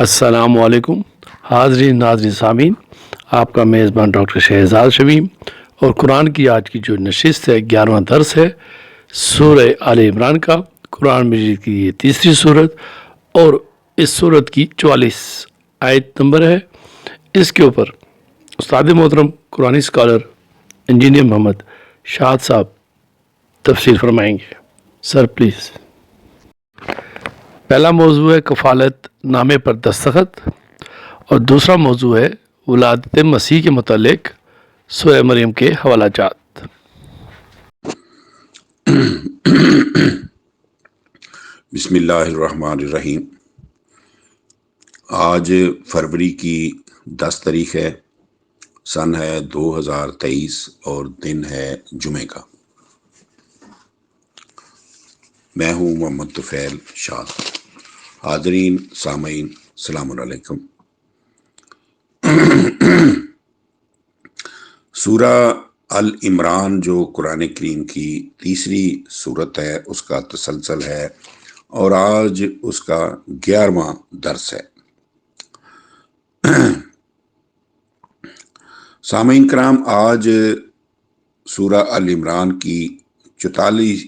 السلام علیکم حاضرین ناظرین سامعین، آپ کا میزبان ڈاکٹر شہزاد شمیم اور قرآن کی آج کی جو نشست ہے 11واں درس ہے سورہ آل عمران کا۔ قرآن مجید کی یہ تیسری صورت اور اس صورت کی 44 آیت نمبر ہے۔ اس کے اوپر استاد محترم قرآنی اسکالر انجینئر محمد شاد صاحب تفسیر فرمائیں گے۔ Sir please. پہلا موضوع ہے کفالت نامے پر دستخط اور دوسرا موضوع ہے ولادت مسیح کے متعلق سورہ مریم کے حوالہ جات۔ بسم اللہ الرحمن الرحیم۔ آج فروری کی 10 تاریخ ہے، سن ہے 2023 اور دن ہے جمعے کا۔ میں ہوں محمد طفیل شاد۔ حاضرین سامعین السلام علیکم۔ سورہ العمران جو قرآن کریم کی تیسری صورت ہے، اس کا تسلسل ہے اور آج اس کا 11واں درس ہے۔ سامعین کرام، آج سورہ العمران کی 43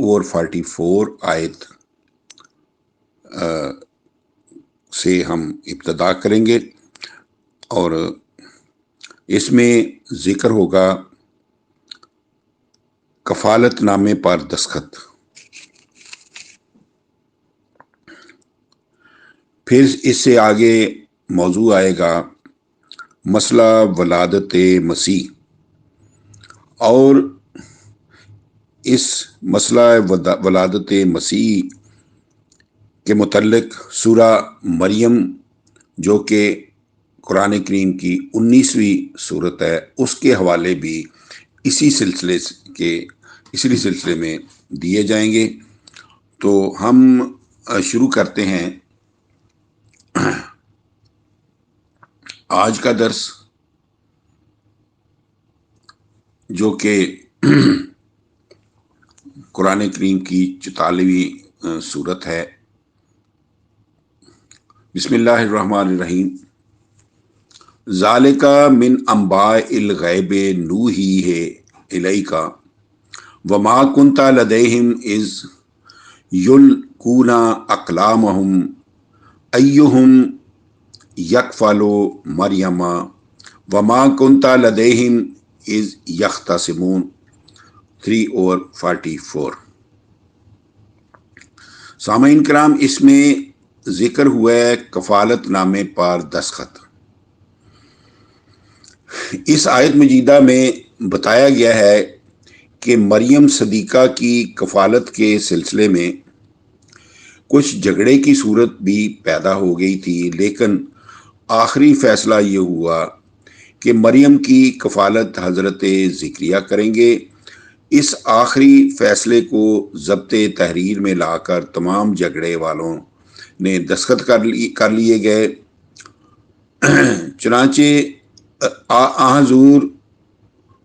اور 44 آیت سے ہم ابتدا کریں گے اور اس میں ذکر ہوگا کفالت نامے پر دستخط۔ پھر اس سے آگے موضوع آئے گا مسئلہ ولادت مسیح، اور اس مسئلہ ولادت مسیح کے متعلق سورہ مریم جو کہ قرآن کریم کی 19ویں صورت ہے، اس کے حوالے بھی اسی سلسلے میں دیے جائیں گے۔ تو ہم شروع کرتے ہیں آج کا درس، جو کہ قرآن کریم کی 44ویں صورت ہے۔ بسم اللہ الرحمن الرحیم۔ ذالک من انباء الغیب نوحیہ الیک وما کنت لدیہم اذ یلقون اقلامہم ایہم یکفل مریم وما کنت لدیہم اذ یختصمون۔ 3 اور 44۔ سامعین کرام، اس میں ذکر ہوا ہے کفالت نامے پر دستخط۔ اس آیت مجیدہ میں بتایا گیا ہے کہ مریم صدیقہ کی کفالت کے سلسلے میں کچھ جھگڑے کی صورت بھی پیدا ہو گئی تھی، لیکن آخری فیصلہ یہ ہوا کہ مریم کی کفالت حضرت زکریا کریں گے۔ اس آخری فیصلے کو ضبط تحریر میں لا کر تمام جھگڑے والوں نے دستخط کر لیے گئے۔ چنانچہ حضور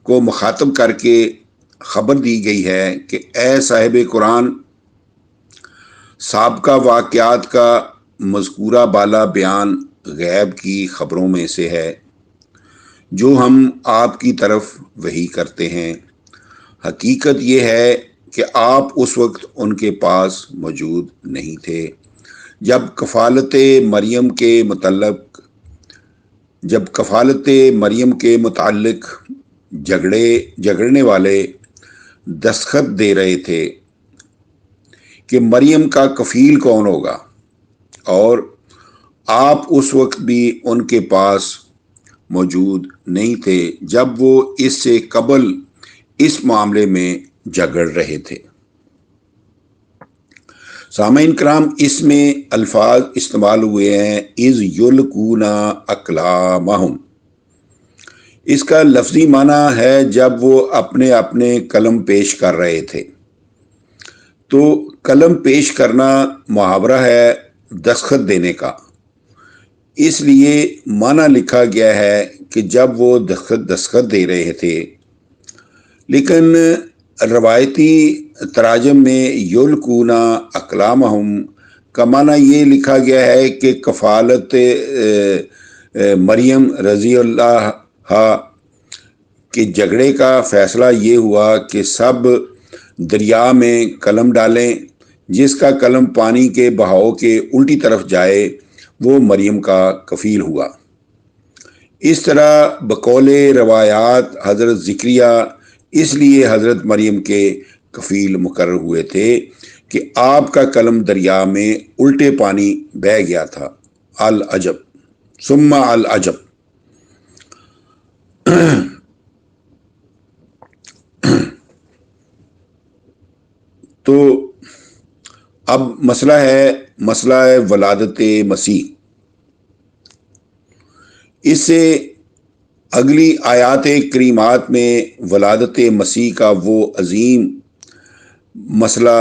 کو مخاطب کر کے خبر دی گئی ہے کہ اے صاحب قرآن، سابقہ واقعات کا مذکورہ بالا بیان غیب کی خبروں میں سے ہے جو ہم آپ کی طرف وحی کرتے ہیں۔ حقیقت یہ ہے کہ آپ اس وقت ان کے پاس موجود نہیں تھے جب کفالت مریم کے متعلق جھگڑنے والے دستخط دے رہے تھے کہ مریم کا کفیل کون ہوگا، اور آپ اس وقت بھی ان کے پاس موجود نہیں تھے جب وہ اس سے قبل اس معاملے میں جھگڑ رہے تھے۔ سامعین کرام، اس میں الفاظ استعمال ہوئے ہیں اذ یلقون اقلامہم۔ اس کا لفظی معنی ہے جب وہ اپنے قلم پیش کر رہے تھے۔ تو قلم پیش کرنا محاورہ ہے دستخط دینے کا، اس لیے معنی لکھا گیا ہے کہ جب وہ دستخط دے رہے تھے، لیکن روایتی تراجم میں یلقون اقلامہم کا معنی یہ لکھا گیا ہے کہ کفالت مریم رضی اللہ کے جھگڑے کا فیصلہ یہ ہوا کہ سب دریا میں قلم ڈالیں، جس کا قلم پانی کے بہاؤ کے الٹی طرف جائے وہ مریم کا کفیل ہوا۔ اس طرح بقول روایات حضرت زکریا اس لیے حضرت مریم کے کفیل مقرر ہوئے تھے کہ آپ کا قلم دریا میں الٹے پانی بہہ گیا تھا۔ العجب ثم العجب۔ تو اب مسئلہ ہے ولادت مسیح۔ اس سے اگلی آیات کریمات میں ولادت مسیح کا وہ عظیم مسئلہ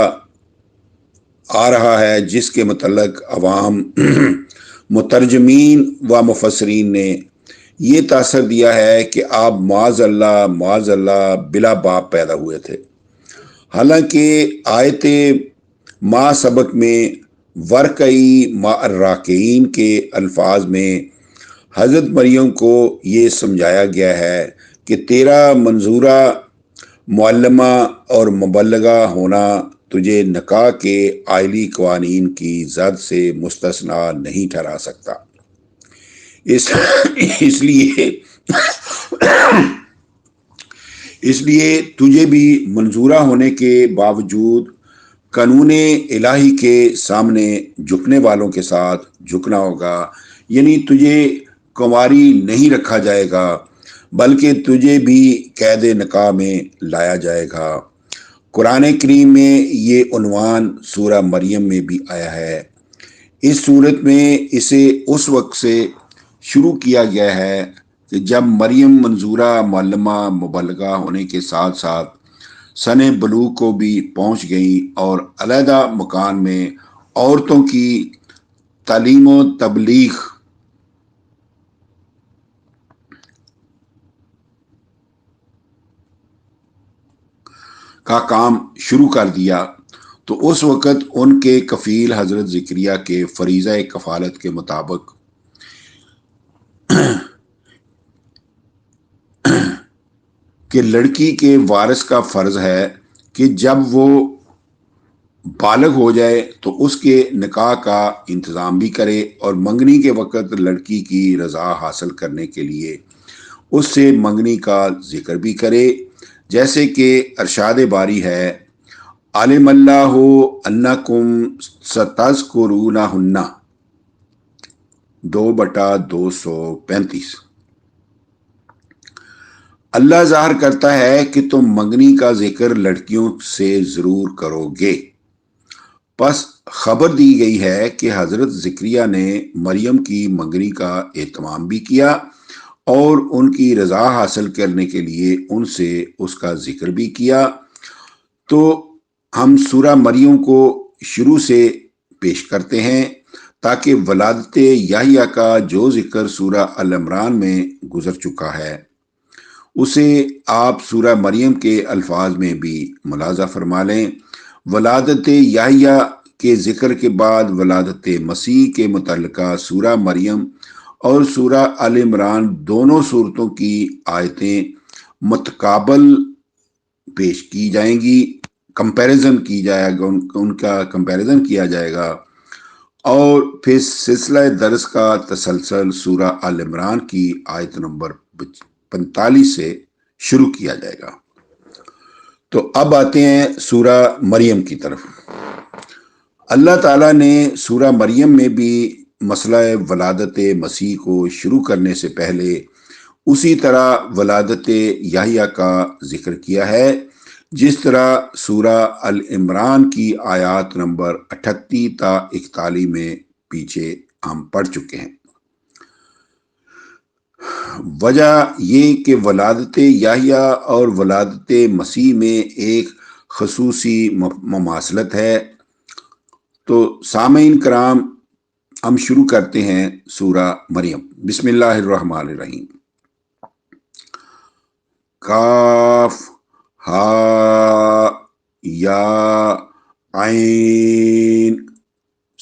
آ رہا ہے جس کے متعلق عوام مترجمین و مفسرین نے یہ تاثر دیا ہے کہ آپ معاذ اللہ بلا باپ پیدا ہوئے تھے، حالانکہ آیت ما سبق میں ورقعی ما الراکعین کے الفاظ میں حضرت مریم کو یہ سمجھایا گیا ہے کہ تیرا منظورہ معلمہ اور مبلغہ ہونا تجھے نکاح کے آئلی قوانین کی زد سے مستثنا نہیں ٹھہرا سکتا۔ اس لیے تجھے بھی منظورہ ہونے کے باوجود قانون الہی کے سامنے جھکنے والوں کے ساتھ جھکنا ہوگا، یعنی تجھے کنواری نہیں رکھا جائے گا بلکہ تجھے بھی قید نکاح میں لایا جائے گا۔ قرآن کریم میں یہ عنوان سورہ مریم میں بھی آیا ہے۔ اس صورت میں اسے اس وقت سے شروع کیا گیا ہے کہ جب مریم منظورہ معلمہ مبلغہ ہونے کے ساتھ ساتھ سن بلوغ کو بھی پہنچ گئی اور علیحدہ مکان میں عورتوں کی تعلیم و تبلیغ کا کام شروع کر دیا، تو اس وقت ان کے کفیل حضرت زکریا کے فریضہ کفالت کے مطابق کہ لڑکی کے وارث کا فرض ہے کہ جب وہ بالغ ہو جائے تو اس کے نکاح کا انتظام بھی کرے اور منگنی کے وقت لڑکی کی رضا حاصل کرنے کے لیے اس سے منگنی کا ذکر بھی کرے، جیسے کہ ارشاد باری ہے علم اللہ انکم ستذکرونہن 2/235۔ اللہ ظاہر کرتا ہے کہ تم منگنی کا ذکر لڑکیوں سے ضرور کرو گے۔ پس خبر دی گئی ہے کہ حضرت زکریا نے مریم کی منگنی کا اہتمام بھی کیا اور ان کی رضا حاصل کرنے کے لیے ان سے اس کا ذکر بھی کیا۔ تو ہم سورہ مریم کو شروع سے پیش کرتے ہیں تاکہ ولادت یحییٰ کا جو ذکر سورہ ال-عمران میں گزر چکا ہے اسے آپ سورہ مریم کے الفاظ میں بھی ملاحظہ فرما لیں۔ ولادت یحییٰ کے ذکر کے بعد ولادت مسیح کے متعلقہ سورہ مریم اور سورہ ال عمران دونوں صورتوں کی آیتیں متقابل پیش کی جائیں گی، کمپیریزن کی جائے گا، ان کا کمپیریزن کیا جائے گا، اور پھر سلسلہ درس کا تسلسل سورہ ال عمران کی آیت نمبر 45 سے شروع کیا جائے گا۔ تو اب آتے ہیں سورہ مریم کی طرف۔ اللہ تعالیٰ نے سورہ مریم میں بھی مسئلہ ولادت مسیح کو شروع کرنے سے پہلے اسی طرح ولادت یحییٰ کا ذکر کیا ہے جس طرح سورہ ال-عمران کی آیات نمبر 38 تا 41 میں پیچھے ہم پڑھ چکے ہیں۔ وجہ یہ کہ ولادت یحییٰ اور ولادت مسیح میں ایک خصوصی مماثلت ہے۔ تو سامعین کرام، ہم شروع کرتے ہیں سورہ مریم۔ بسم اللہ الرحمن الرحیم۔ کاف ہا یا عین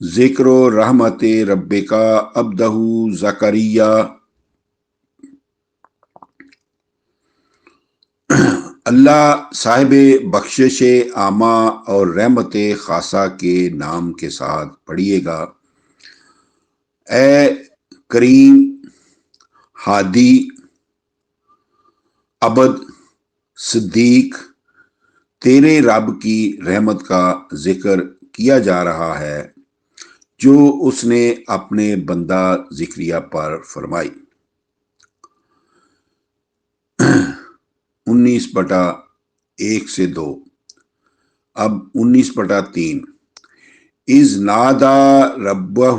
ذکر رحمت ربک عبدہ زکریا۔ اللہ صاحب بخشش عامہ اور رحمت خاصہ کے نام کے ساتھ پڑھیے گا۔ اے کریم، ہادی، عبد، صدیق، تیرے رب کی رحمت کا ذکر کیا جا رہا ہے جو اس نے اپنے بندہ زکریا پر فرمائی۔ 19/1-2، اب 19/3۔ اذ نادا ربہ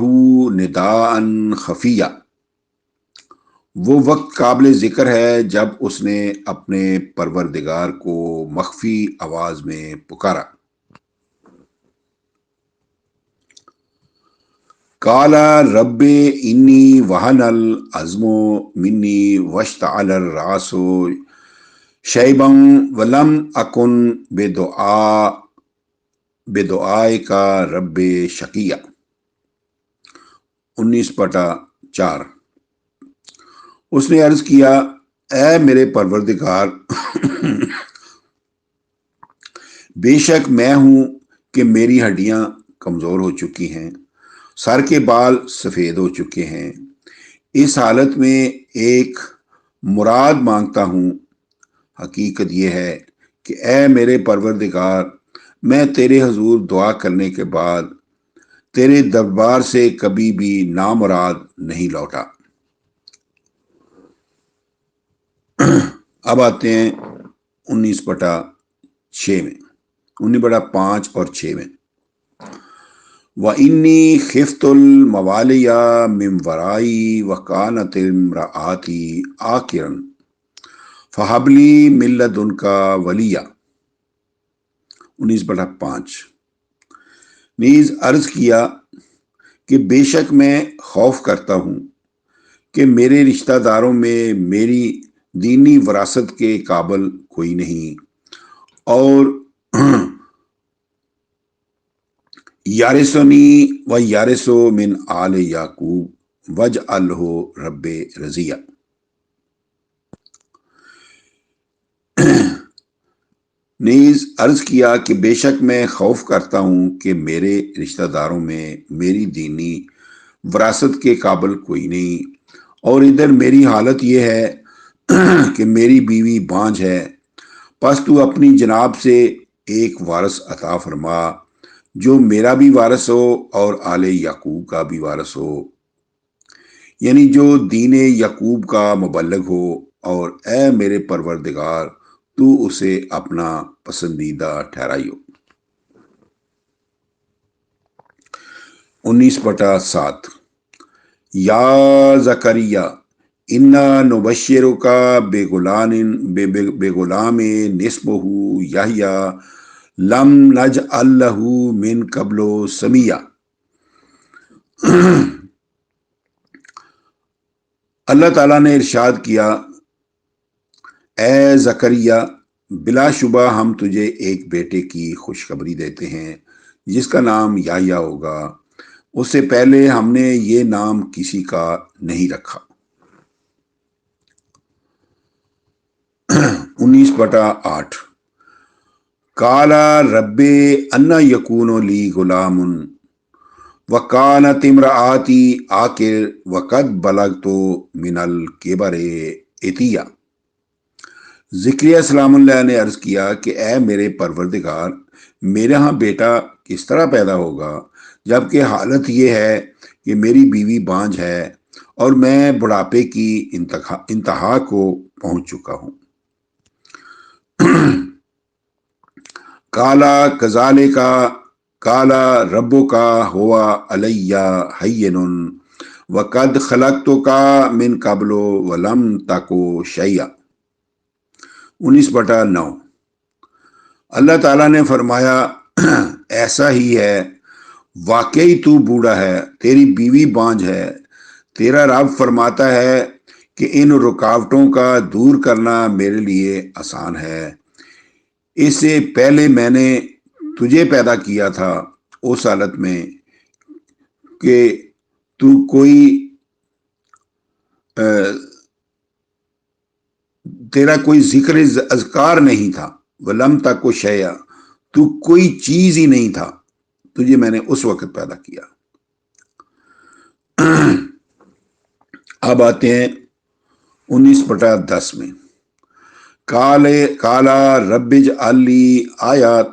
نداء خفیہ، وہ وقت قابل ذکر ہے جب اس نے اپنے پروردگار کو مخفی آواز میں پکارا۔ قال رب انی وہن العظم منی واشتعل الرأس شیبا ولم اکن بدعائک رب شقیا۔ 19/4۔ اس نے عرض کیا، اے میرے پروردگار، بے شک میں ہوں کہ میری ہڈیاں کمزور ہو چکی ہیں، سر کے بال سفید ہو چکے ہیں، اس حالت میں ایک مراد مانگتا ہوں۔ حقیقت یہ ہے کہ اے میرے پروردگار، میں تیرے حضور دعا کرنے کے بعد تیرے دربار سے کبھی بھی نامراد نہیں لوٹا۔ اب آتے ہیں 19/6 میں، 19/5 اور 6 میں۔ وَإِنِّي خِفْتُ الْمَوَالِيَ مِنْ وَرَائِي وَكَانَتِ امْرَأَتِي عَاقِرًا فَهَبْ لِي مِنْ لَدُنْكَ وَلِيًّا۔ 19/5۔ نیز عرض کیا کہ بے شک میں خوف کرتا ہوں کہ میرے رشتہ داروں میں میری دینی وراثت کے قابل کوئی نہیں، اور یارثنی و یارث من آل یعقوب واجعلہ رب رضیہ۔ نیز عرض کیا کہ بے شک میں خوف کرتا ہوں کہ میرے رشتہ داروں میں میری دینی وراثت کے قابل کوئی نہیں، اور ادھر میری حالت یہ ہے کہ میری بیوی بانجھ ہے، پس تو اپنی جناب سے ایک وارث عطا فرما جو میرا بھی وارث ہو اور آل یعقوب کا بھی وارث ہو، یعنی جو دین یعقوب کا مبلغ ہو، اور اے میرے پروردگار تو اسے اپنا پسندیدہ ٹھہرائیو۔ 19/7۔ یا زکریا انا نبشرک بغلام اسمہ یحییٰ لم نجعل لہ من قبل سمیہ۔ اللہ تعالیٰ نے ارشاد کیا، اے زکریا، بلا شبہ ہم تجھے ایک بیٹے کی خوشخبری دیتے ہیں جس کا نام یحییٰ ہوگا، اس سے پہلے ہم نے یہ نام کسی کا نہیں رکھا۔ 19/8۔ قال رب انا یکون لی غلام وکانت امرأتی عاقر وقد بلغت من الکبر عتیہ۔ زکریا السلام اللہ نے عرض کیا کہ اے میرے پروردگار، میرے ہاں بیٹا کس طرح پیدا ہوگا جبکہ حالت یہ ہے کہ میری بیوی بانجھ ہے اور میں بڑھاپے کی انتہا کو پہنچ چکا ہوں۔ قال کذالک قال ربک هو علی ہین وقد خلقتک من قبل ولم تک شیئا۔ 19/9۔ اللہ تعالیٰ نے فرمایا، ایسا ہی ہے، واقعی تو بوڑھا ہے، تیری بیوی بانجھ ہے، تیرا رب فرماتا ہے کہ ان رکاوٹوں کا دور کرنا میرے لیے آسان ہے، اس سے پہلے میں نے تجھے پیدا کیا تھا اس حالت میں کہ تو کوئی تیرا کوئی ذکر اذکار نہیں تھا، ولم تک شیء، تو کوئی چیز ہی نہیں تھا، تجھے میں نے اس وقت پیدا کیا۔ اب آتے ہیں 19/10 میں، کالا رب اجعل لی آیات،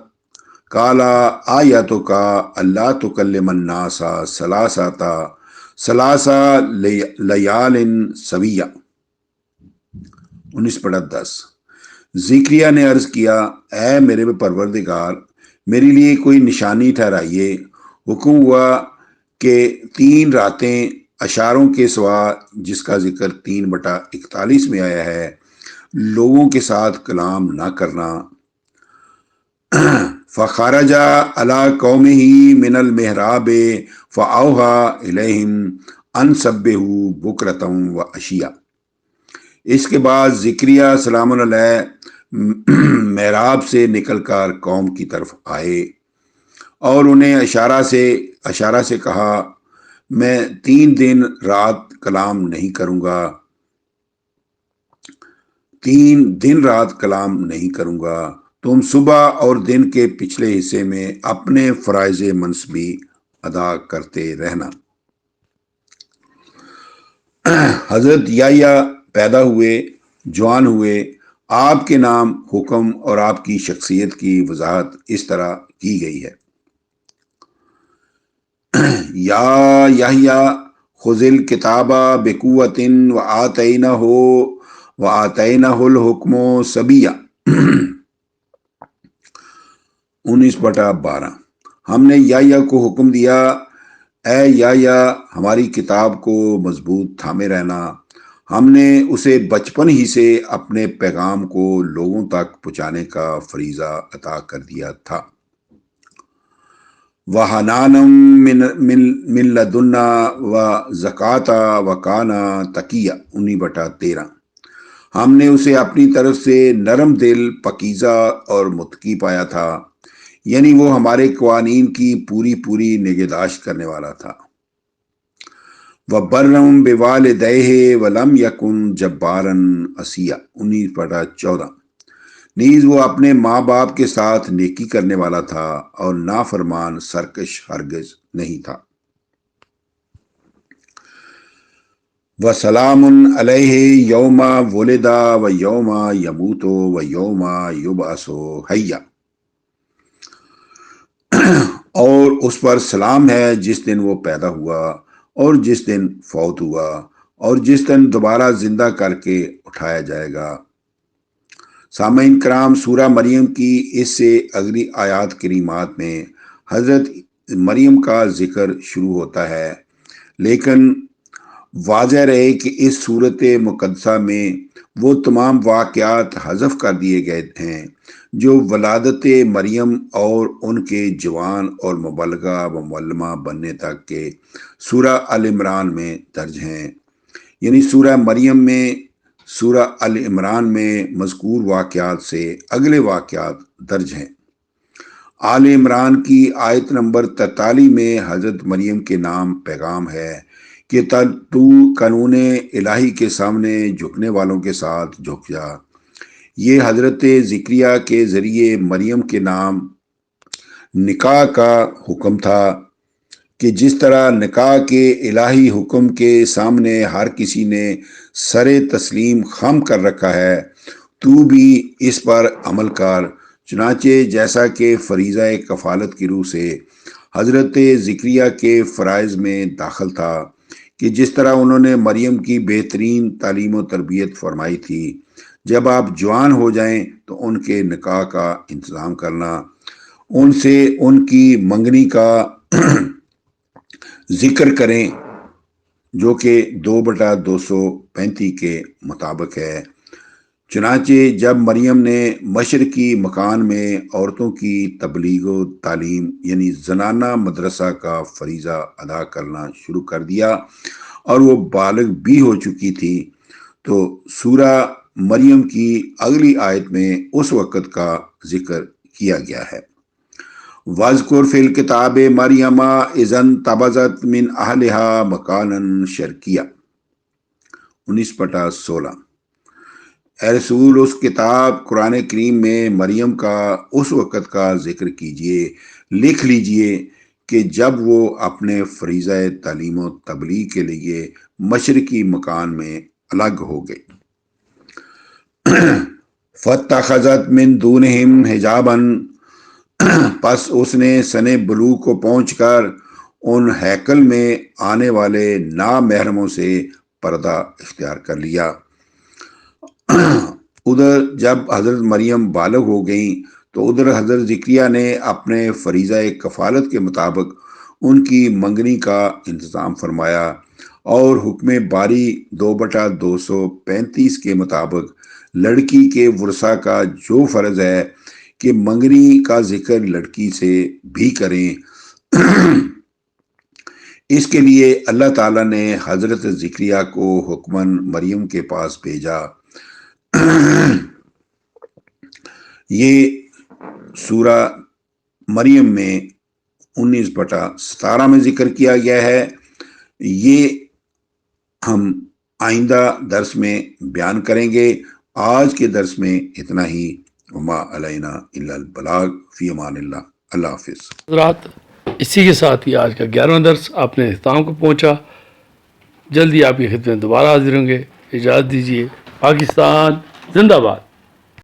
کالا آیاتک اللہ تکلم الناس ثلاث لیال سویہ۔ 19/10 زکریا نے عرض کیا، اے میرے پروردگار، میرے لیے کوئی نشانی ٹھہرائیے۔ حکم ہوا کہ 3 راتیں اشاروں کے سوا، جس کا ذکر 3/41 میں آیا ہے، لوگوں کے ساتھ کلام نہ کرنا۔ فخرج علی قومہ من المحراب فاوحی الیہم ان سبحوا بکرۃ وعشیا۔ اس کے بعد زکریا سلام علیہ محراب سے نکل کر قوم کی طرف آئے اور انہیں اشارہ سے کہا، میں 3 دن رات کلام نہیں کروں گا، 3 دن رات کلام نہیں کروں گا، تم صبح اور دن کے پچھلے حصے میں اپنے فرائض منصبی ادا کرتے رہنا۔ حضرت یحییٰ پیدا ہوئے، جوان ہوئے، آپ کے نام، حکم اور آپ کی شخصیت کی وضاحت اس طرح کی گئی ہے۔ یا یحییٰ خذ الکتاب بقوۃ وآتینہ الحکم صبیا۔ 19/12 ہم نے یحییٰ کو حکم دیا، اے یحییٰ ہماری کتاب کو مضبوط تھامے رہنا، ہم نے اسے بچپن ہی سے اپنے پیغام کو لوگوں تک پہنچانے کا فریضہ عطا کر دیا تھا۔ وَحَنَانًا مِن لَدُنَّا وَزَکَاةً وَکَانَ تَقِیًّا۔ 19/13 ہم نے اسے اپنی طرف سے نرم دل، پاکیزہ اور متقی پایا تھا، یعنی وہ ہمارے قوانین کی پوری نگہداشت کرنے والا تھا۔ وَبَرًّا بِوَالِدَیہِ وَلَمْ یَکُن جَبَّارًا عَصِیًّا۔ 19/14 نیز وہ اپنے ماں باپ کے ساتھ نیکی کرنے والا تھا اور نافرمان سرکش ہرگز نہیں تھا۔ وَسَلَامٌ عَلَیہِ یَوْمَ وُلِدَ وَیَوْمَ یَمُوتُ وَیَوْمَ یُبْعَثُ حَیًّا۔ اور اس پر سلام ہے جس دن وہ پیدا ہوا اور جس دن فوت ہوا اور جس دن دوبارہ زندہ کر کے اٹھایا جائے گا۔ سامعین کرام، سورہ مریم کی اس سے اگلی آیات کریمات میں حضرت مریم کا ذکر شروع ہوتا ہے، لیکن واضح رہے کہ اس صورت مقدسہ میں وہ تمام واقعات حذف کر دیے گئے ہیں جو ولادت مریم اور ان کے جوان اور مبلغہ و معلمہ بننے تک کے سورہ آل عمران میں درج ہیں۔ یعنی سورہ مریم میں، سورہ آل عمران میں مذکور واقعات سے اگلے واقعات درج ہیں۔ آل عمران کی آیت نمبر 43 میں حضرت مریم کے نام پیغام ہے کہ تو قانون الہی کے سامنے جھکنے والوں کے ساتھ جھک جا۔ یہ حضرت زکریا کے ذریعے مریم کے نام نکاح کا حکم تھا کہ جس طرح نکاح کے الہی حکم کے سامنے ہر کسی نے سر تسلیم خم کر رکھا ہے، تو بھی اس پر عمل کر، چنانچہ جیسا کہ فریضہ کفالت کی روح سے حضرت زکریا کے فرائض میں داخل تھا کہ جس طرح انہوں نے مریم کی بہترین تعلیم و تربیت فرمائی تھی، جب آپ جوان ہو جائیں تو ان کے نکاح کا انتظام کرنا، ان سے ان کی منگنی کا ذکر کریں، جو کہ 2/235 کے مطابق ہے۔ چنانچہ جب مریم نے مشرقی مکان میں عورتوں کی تبلیغ و تعلیم یعنی زنانہ مدرسہ کا فریضہ ادا کرنا شروع کر دیا اور وہ بالغ بھی ہو چکی تھی، تو سورہ مریم کی اگلی آیت میں اس وقت کا ذکر کیا گیا ہے۔ واذکر فی الکتاب مریم اذ انتبذت من اہلہا مکانا شرقیہ 19/16۔ اے رسول اس کتاب قرآن کریم میں مریم کا اس وقت کا ذکر کیجئے، لکھ لیجئے کہ جب وہ اپنے فریضہ تعلیم و تبلیغ کے لیے مشرقی مکان میں الگ ہو گئی۔ فَاتَّخَذَتْ مِن دُونِهِمْ حِجَابًا پس اس نے سن بلوغ کو پہنچ کر ان ہیکل میں آنے والے نامحرموں سے پردہ اختیار کر لیا۔ ادھر جب حضرت مریم بالغ ہو گئیں تو ادھر حضرت زکریا نے اپنے فریضہ کفالت کے مطابق ان کی منگنی کا انتظام فرمایا، اور حکم باری 2/235 کے مطابق لڑکی کے ورثہ کا جو فرض ہے کہ منگنی کا ذکر لڑکی سے بھی کریں، اس کے لیے اللہ تعالیٰ نے حضرت زکریا کو حکماً مریم کے پاس بھیجا۔ یہ سورہ مریم میں 19/17 میں ذکر کیا گیا ہے۔ یہ ہم آئندہ درس میں بیان کریں گے۔ آج کے درس میں اتنا ہی۔ وما علینا الا البلاغ، فی امان اللہ۔ اللہ حافظ۔ حضرات، اسی کے ساتھ ہی آج کا 11واں درس اپنے اختتام کو پہنچا۔ جلدی آپ کی خدمت میں دوبارہ حاضر ہوں گے۔ اجازت دیجیے۔ پاکستان زندہ باد۔